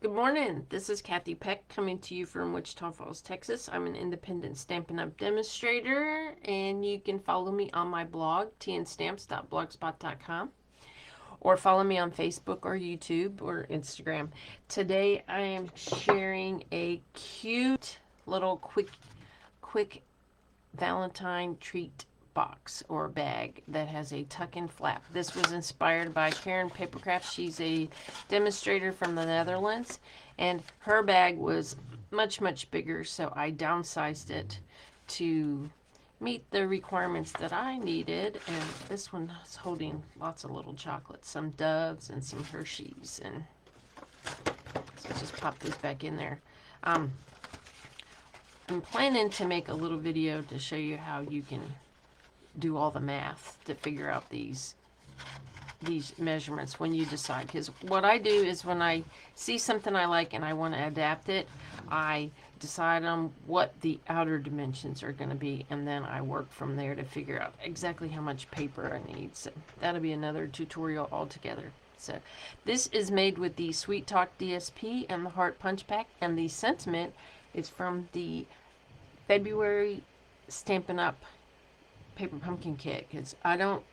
Good morning. This is Kathy Peck coming to you from Wichita Falls, Texas. I'm an independent Stampin' Up! Demonstrator, and you can follow me on my blog, tnstamps.blogspot.com, or follow me on Facebook or YouTube or Instagram. Today I am sharing a cute little quick Valentine Treat box or bag that has a tuck-in flap. This was inspired by Karen Papercraft. She's a demonstrator from the Netherlands, and her bag was much bigger, so I downsized it to meet the requirements that I needed. And this one is holding lots of little chocolates, some Doves and some Hershey's, and so just pop these back in there. I'm planning to make a little video to show you how you can do all the math to figure out these measurements when you decide. Because what I do is when I see something I like and I want to adapt it, I decide on what the outer dimensions are going to be, and then I work from there to figure out exactly how much paper I need. So that'll be another tutorial altogether. So this is made with the Sweet Talk DSP and the Heart Punch Pack, and the sentiment is from the February Stampin' Up! Paper Pumpkin kit, because I don't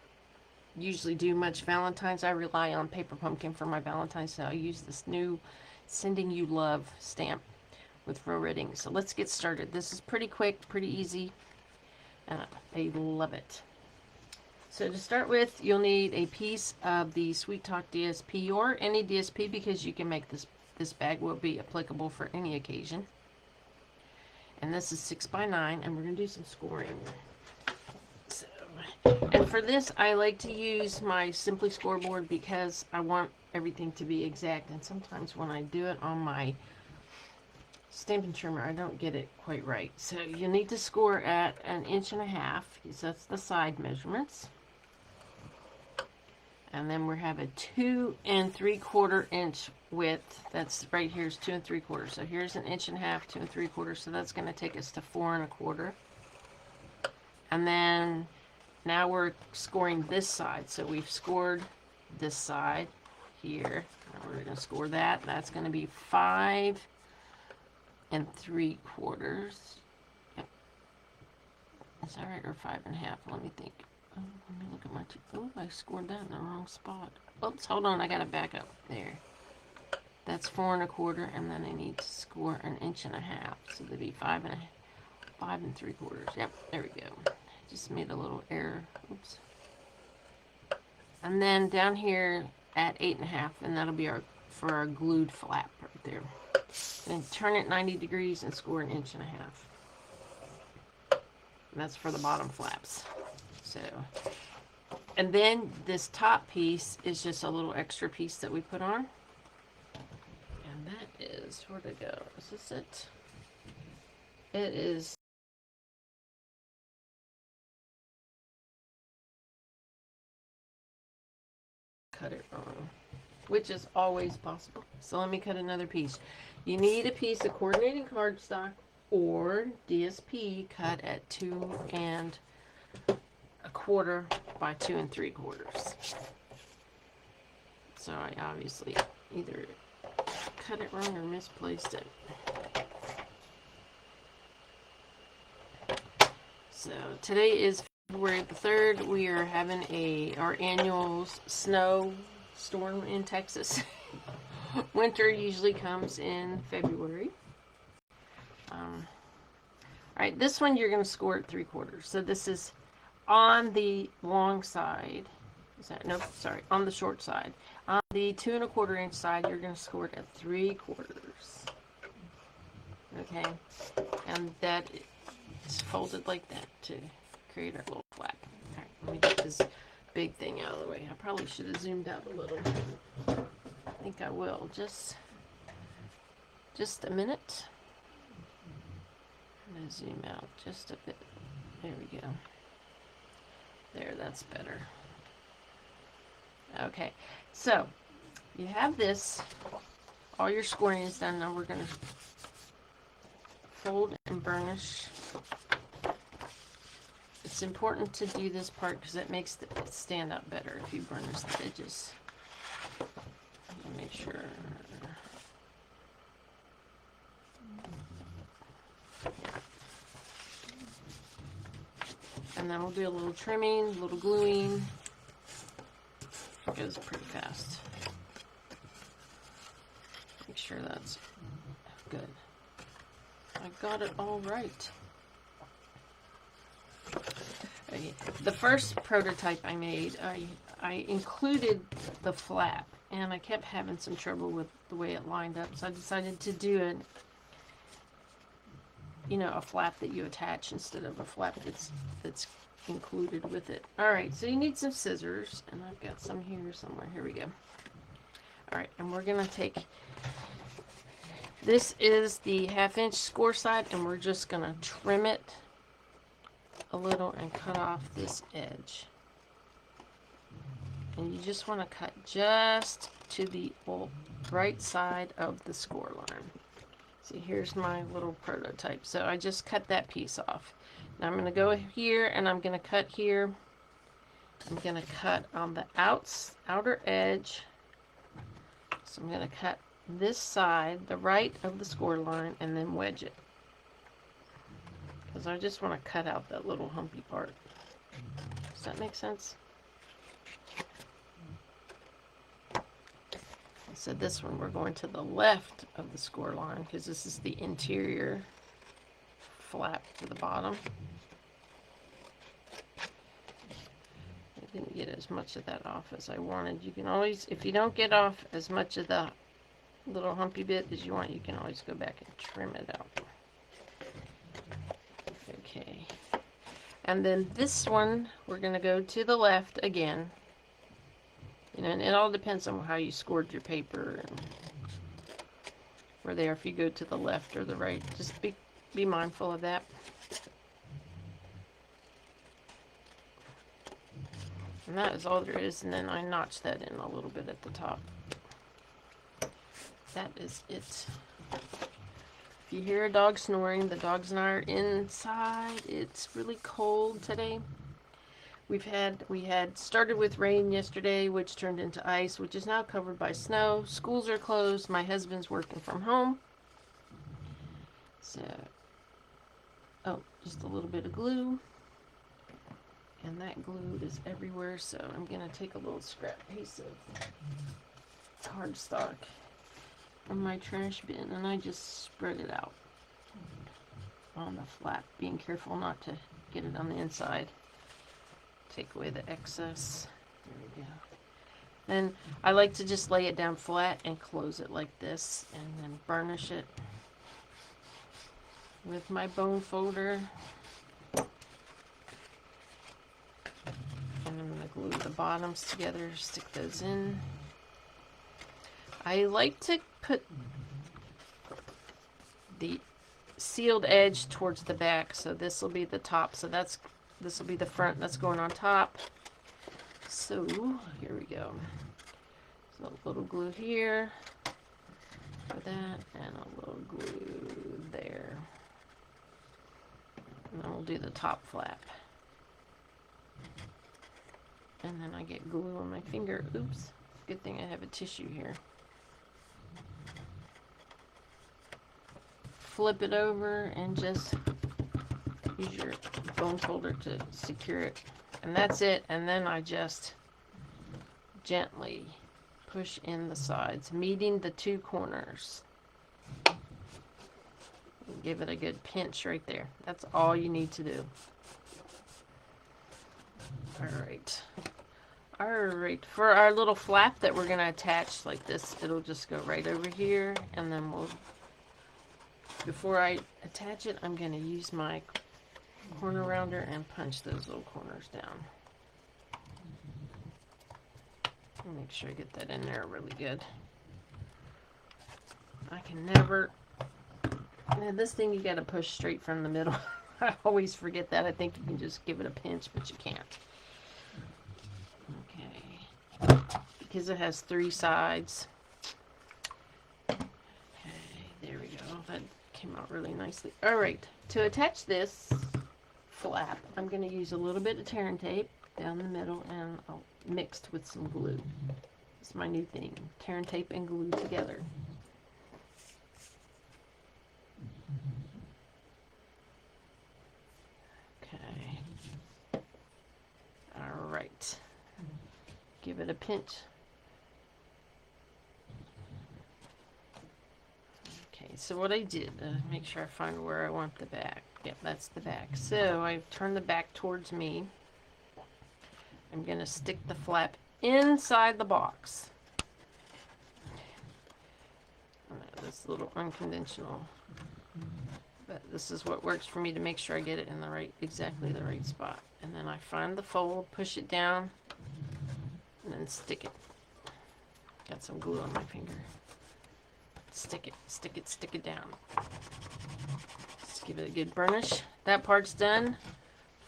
usually do much Valentine's. I rely on Paper Pumpkin for my Valentine's, so I use this new Sending You Love stamp with faux ridding. So let's get started. This is pretty quick, pretty easy. I love it. So to start with, you'll need a piece of the Sweet Talk DSP or any DSP, because you can make this bag will be applicable for any occasion. And this is 6x9, and we're going to do some scoring. And for this, I like to use my Simply scoreboard because I want everything to be exact. And sometimes when I do it on my Stampin' Trimmer, I don't get it quite right. So you need to score at 1.5 inches, because that's the side measurements. And then we have a 2 3/4 inch width. That's right here is 2 3/4. So here's 1.5 inches, 2 3/4. So that's going to take us to 4 1/4. And then now we're scoring this side. So we've scored this side here. Now we're going to score that. That's going to be 5 3/4. Yep. Is that right? Or 5 1/2? Let me think. Oh, let me look at my two. Oh, I scored that in the wrong spot. Oops, hold on. I got to back up. There. That's 4 1/4, and then I need to score 1.5 inches. So that'd be 5 3/4. Yep, there we go. Just made a little error. Oops. And then down here at 8 1/2, and that'll be for our glued flap right there. And turn it 90 degrees and score 1.5 inches. And that's for the bottom flaps. So, and then this top piece is just a little extra piece that we put on. And that is, where'd it go? Is this it? It is. Cut it wrong, which is always possible. So let me cut another piece. You need a piece of coordinating cardstock or DSP cut at 2 1/4 by 2 3/4. So I obviously either cut it wrong or misplaced it. So today is February the 3rd. We are having our annual snow storm in Texas. Winter usually comes in February. Alright, this one you're going to score at 3/4. So this is on the long side. Is that, nope, sorry, on the short side. On the 2 1/4 inch side, you're going to score it at 3/4. Okay, and that is folded like that to create our little flap. Alright, let me get this big thing out of the way. I probably should have zoomed out a little. I think I will. Just a minute. I'm going to zoom out just a bit. There we go. There, that's better. Okay, so you have this. All your scoring is done. Now we're going to fold and burnish. It's important to do this part because it makes it stand up better if you burnish the edges. Let me make sure. And then we'll do a little trimming, a little gluing. It goes pretty fast. Make sure that's good. I got it all right. Okay. The first prototype I made, I included the flap, and I kept having some trouble with the way it lined up, so I decided to do a flap that you attach instead of a flap that's included with it. All right, so you need some scissors, and I've got some here somewhere. Here we go. All right, and we're gonna take, this is the 1/2 inch score side, and we're just gonna trim it a little and cut off this edge. And you just want to cut just to the right side of the score line. See, here's my little prototype. So I just cut that piece off. Now I'm going to go here and I'm going to cut here. I'm going to cut on the outer edge. So I'm going to cut this side, the right of the score line, and then wedge it. Because I just want to cut out that little humpy part. Does that make sense? So this one we're going to the left of the score line because this is the interior flap to the bottom. I didn't get as much of that off as I wanted. You can always, if you don't get off as much of the little humpy bit as you want, you can always go back and trim it out. Okay. And then this one, we're going to go to the left again. And it all depends on how you scored your paper and where they are, if you go to the left or the right. Just be mindful of that. And that is all there is. And then I notch that in a little bit at the top. That is it. If you hear a dog snoring, the dogs and I are inside. It's really cold today. We had started with rain yesterday, which turned into ice, which is now covered by snow. Schools are closed. My husband's working from home. So, just a little bit of glue. And that glue is everywhere, so I'm going to take a little scrap piece of cardstock from my trash bin, and I just spread it out on the flap, being careful not to get it on the inside. Take away the excess. There we go. Then I like to just lay it down flat and close it like this, and then burnish it with my bone folder. And I'm going to glue the bottoms together, stick those in. I like to put the sealed edge towards the back, so this will be the top. So this will be the front that's going on top. So here we go. So a little glue here for that, and a little glue there. And then we'll do the top flap. And then I get glue on my finger. Oops. Good thing I have a tissue here. Flip it over and just use your bone folder to secure it. And that's it. And then I just gently push in the sides, meeting the two corners. Give it a good pinch right there. That's all you need to do. Alright. Alright. For our little flap that we're going to attach like this, it'll just go right over here. And then before I attach it, I'm going to use my corner rounder and punch those little corners down. Make sure I get that in there really good. I can never... Now this thing you got to push straight from the middle. I always forget that. I think you can just give it a pinch, but you can't. Okay. Because it has 3 sides. Okay, there we go. That came out really nicely. Alright, to attach this flap, I'm going to use a little bit of tearing tape down the middle and mixed with some glue. It's my new thing. Tearing tape and glue together. Okay. give it a pinch. Okay, so what I did, make sure I find where I want the back. Yep, that's the back. So I've turned the back towards me. I'm going to stick the flap inside the box. This little unconventional, but this is what works for me to make sure I get it in the right, exactly the right spot. And then I find the fold, push it down, and then stick it. Got some glue on my finger. Stick it, stick it, stick it down. Just give it a good burnish. That part's done.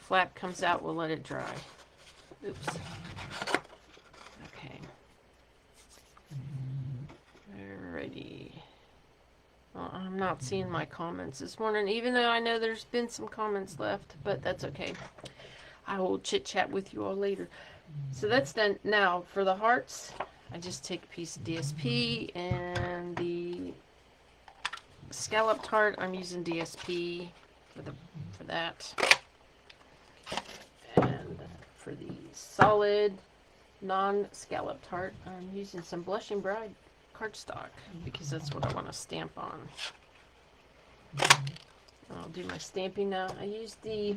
Flap comes out, we'll let it dry. Oops. Okay. Alrighty. Well, I'm not seeing my comments this morning, even though I know there's been some comments left, but that's okay. I will chit chat with you all later. So that's done. Now for the hearts, I just take a piece of DSP, and the scalloped heart, I'm using DSP for that. And for the solid non-scalloped heart, I'm using some Blushing Bride cardstock because that's what I want to stamp on. I'll do my stamping now. I used the,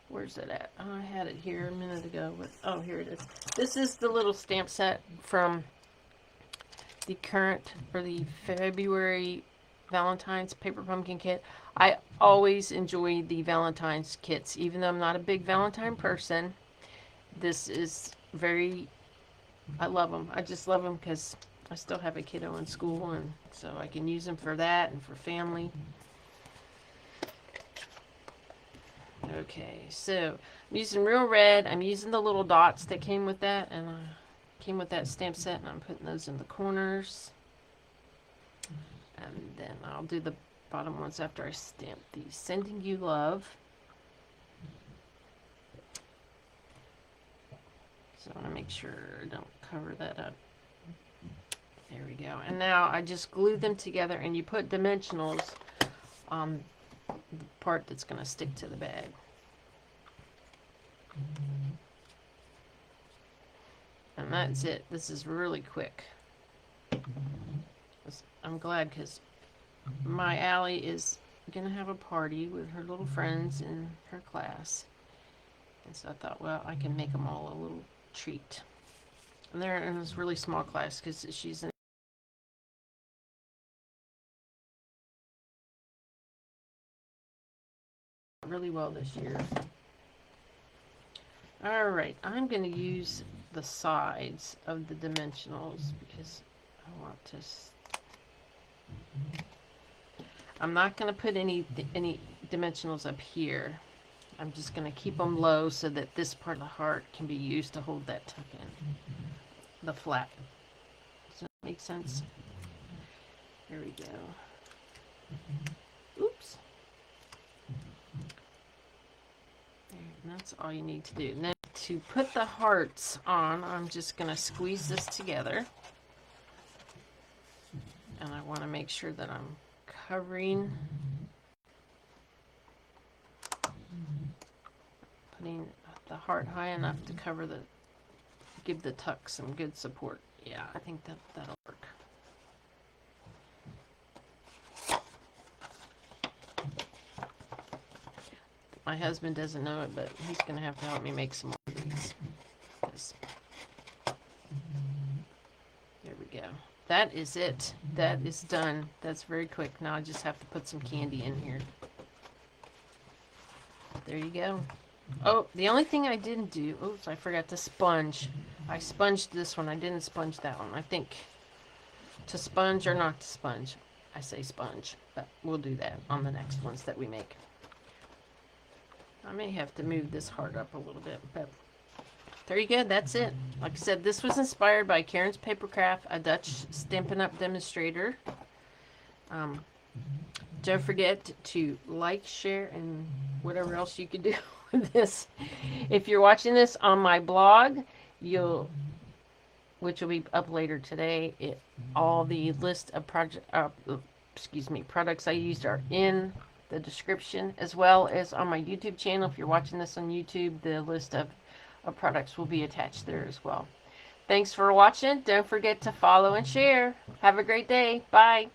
where's it at? Oh, I had it here a minute ago. Oh, here it is. This is the little stamp set from the current, or the February Valentine's Paper Pumpkin Kit. I always enjoy the Valentine's kits, even though I'm not a big Valentine person. This is very, I love them. I just love them because I still have a kiddo in school, and so I can use them for that and for family. Okay, so I'm using Real Red. I'm using the little dots that came with that, and came with that stamp set, and I'm putting those in the corners. And then I'll do the bottom ones after I stamp the Sending You Love. So I want to make sure I don't cover that up. There we go. And now I just glue them together, and you put dimensionals on the part that's going to stick to the bag. And that's it. This is really quick. I'm glad because my Allie is going to have a party with her little friends in her class. And so I thought, well, I can make them all a little treat. And they're in this really small class because she's in really well this year. Alright, I'm going to use the sides of the dimensionals because I want to... I'm not going to put any dimensionals up here. I'm just going to keep them low so that this part of the heart can be used to hold that tuck in. The flap. Does that make sense? There we go. Oops. There, that's all you need to do. Now to put the hearts on, I'm just going to squeeze this together. And I want to make sure that I'm covering, putting the heart high enough to cover the, give the tuck some good support. Yeah, I think that'll work. My husband doesn't know it, but he's going to have to help me make some more of these. There we go. That is it. That is done. That's very quick. Now I just have to put some candy in here. There you go. Oh, the only thing I didn't do, oops, I forgot to sponge. I sponged this one. I didn't sponge that one. I think to sponge or not to sponge. I say sponge, but we'll do that on the next ones that we make. I may have to move this heart up a little bit, but there you go. That's it. Like I said, this was inspired by Karen's Papercraft, a Dutch Stampin' Up demonstrator. Don't forget to like, share, and whatever else you can do with this. If you're watching this on my blog, which will be up later today, all the list of products I used are in the description, as well as on my YouTube channel. If you're watching this on YouTube, the list of products will be attached there as well. Thanks for watching. Don't forget to follow and share. Have a great day. Bye.